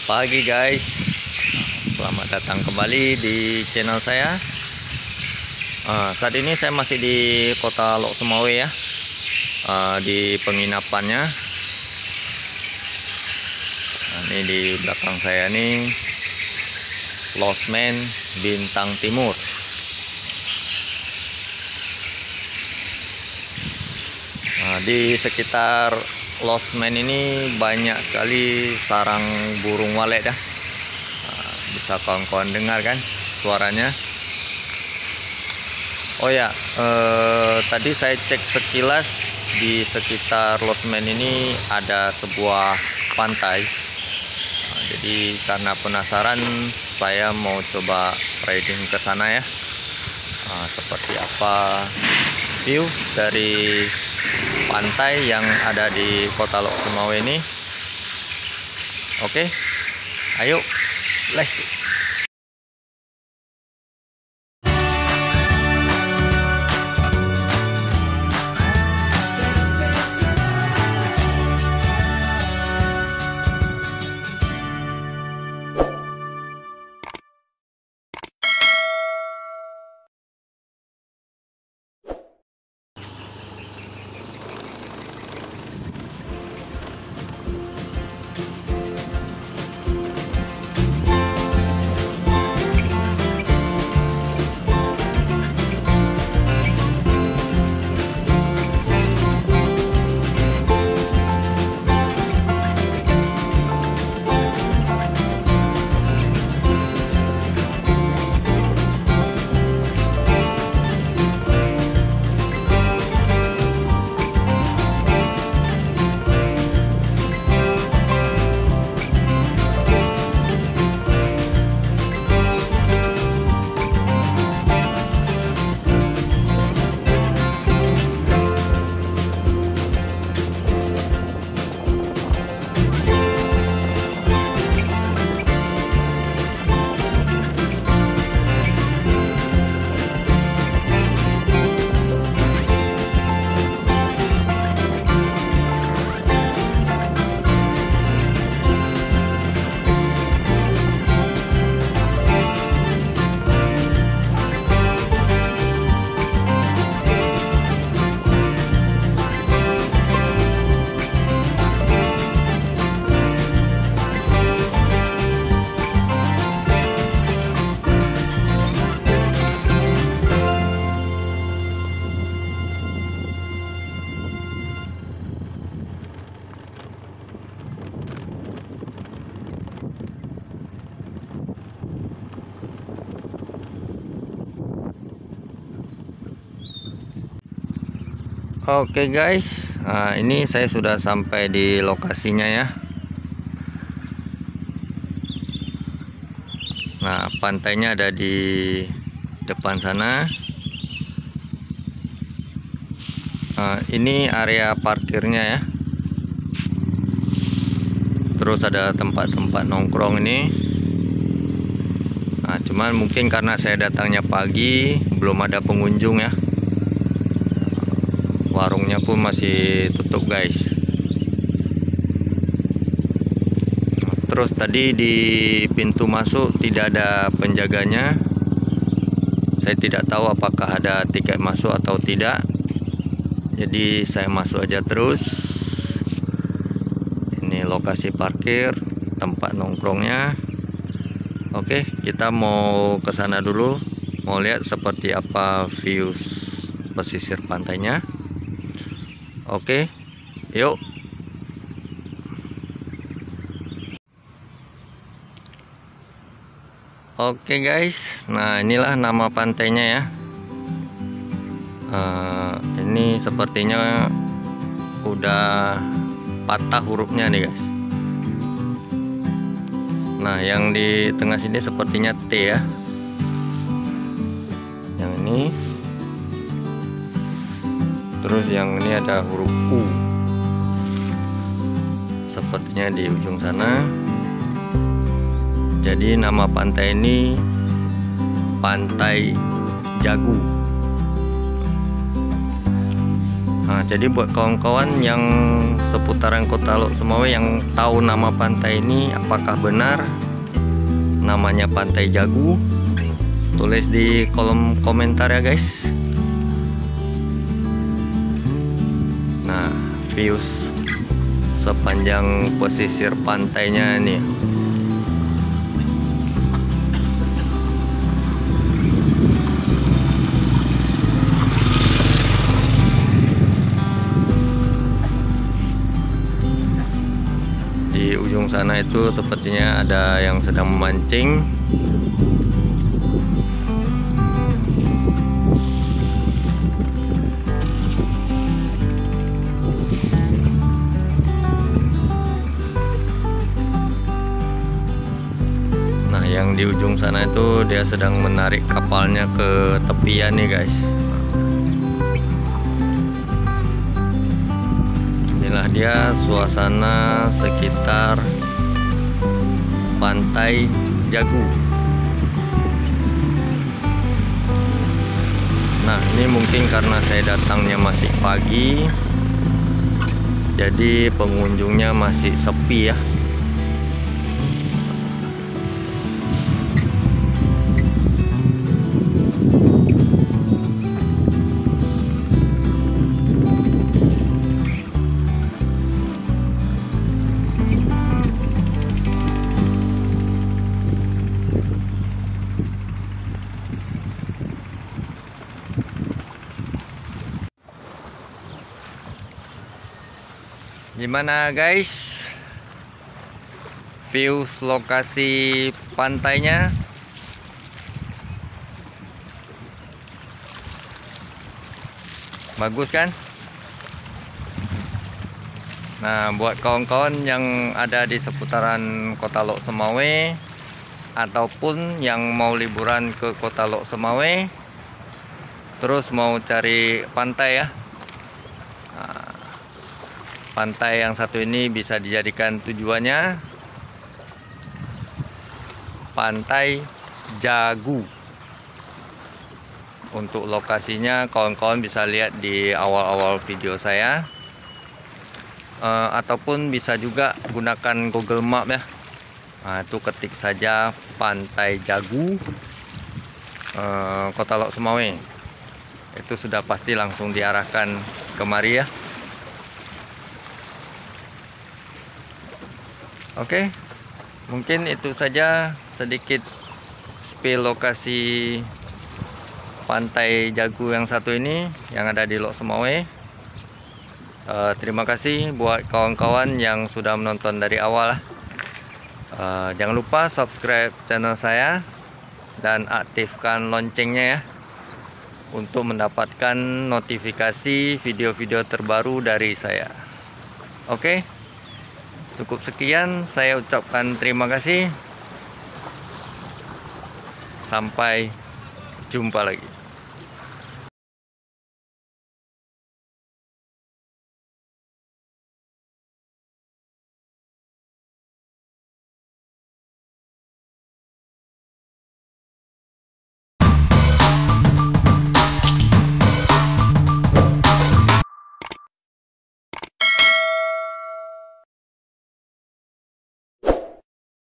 Pagi guys, selamat datang kembali di channel saya. Saat ini saya masih di kota Lok Sumawe ya, di penginapannya. Ini di belakang saya nih Losmen Bintang Timur. Di sekitar Losmen ini banyak sekali sarang burung walet ya. Bisa kawan-kawan dengar kan suaranya. Oh ya, tadi saya cek sekilas di sekitar Losmen ini ada sebuah pantai. Jadi karena penasaran saya mau coba riding ke sana ya. Seperti apa view dari pantai yang ada di kota Lok Sumawe ini. Oke, ayo let's go. Oke guys, ini saya sudah sampai di lokasinya ya. Nah, pantainya ada di depan sana. Ini area parkirnya ya. Terus ada tempat-tempat nongkrong ini. Cuman mungkin karena saya datangnya pagi, belum ada pengunjung ya. Warungnya pun masih tutup guys. Terus tadi di pintu masuk tidak ada penjaganya. Saya tidak tahu apakah ada tiket masuk atau tidak. Jadi saya masuk aja terus. Ini lokasi parkir, tempat nongkrongnya. Oke, kita mau ke sana dulu. Mau lihat seperti apa view pesisir pantainya. Oke, yuk. Oke guys, nah inilah nama pantainya ya. Ini sepertinya udah patah hurufnya nih guys. Nah, yang di tengah sini sepertinya T ya. Yang ini. Terus yang ini ada huruf U. Sepertinya di ujung sana. Jadi nama pantai ini Pantai Jagu. Nah, jadi buat kawan-kawan yang seputaran Kota Lok Semawe yang tahu nama pantai ini, apakah benar namanya Pantai Jagu, tulis di kolom komentar ya guys. Nah, views sepanjang pesisir pantainya nih. Di ujung sana itu sepertinya ada yang sedang memancing. Nah, yang di ujung sana itu dia sedang menarik kapalnya ke tepian nih guys. Inilah dia suasana sekitar Pantai Jagu. Nah, ini mungkin karena saya datangnya masih pagi, jadi pengunjungnya masih sepi ya. Gimana guys views lokasi pantainya? Bagus kan? Nah, buat kawan-kawan yang ada di seputaran Kota Lok Semawe ataupun yang mau liburan ke Kota Lok Semawe terus mau cari pantai ya, pantai yang satu ini bisa dijadikan tujuannya Pantai Jagu. Untuk lokasinya kawan-kawan bisa lihat di awal-awal video saya, ataupun bisa juga gunakan Google Map ya. Nah, itu ketik saja Pantai Jagu Kota Lok Semawe, itu sudah pasti langsung diarahkan kemari ya. Oke, mungkin itu saja sedikit spill lokasi Pantai Jagu yang satu ini yang ada di Lok Semawe. Terima kasih buat kawan-kawan yang sudah menonton dari awal. Jangan lupa subscribe channel saya dan aktifkan loncengnya ya, untuk mendapatkan notifikasi video-video terbaru dari saya. Oke, cukup sekian, saya ucapkan terima kasih. Sampai jumpa lagi.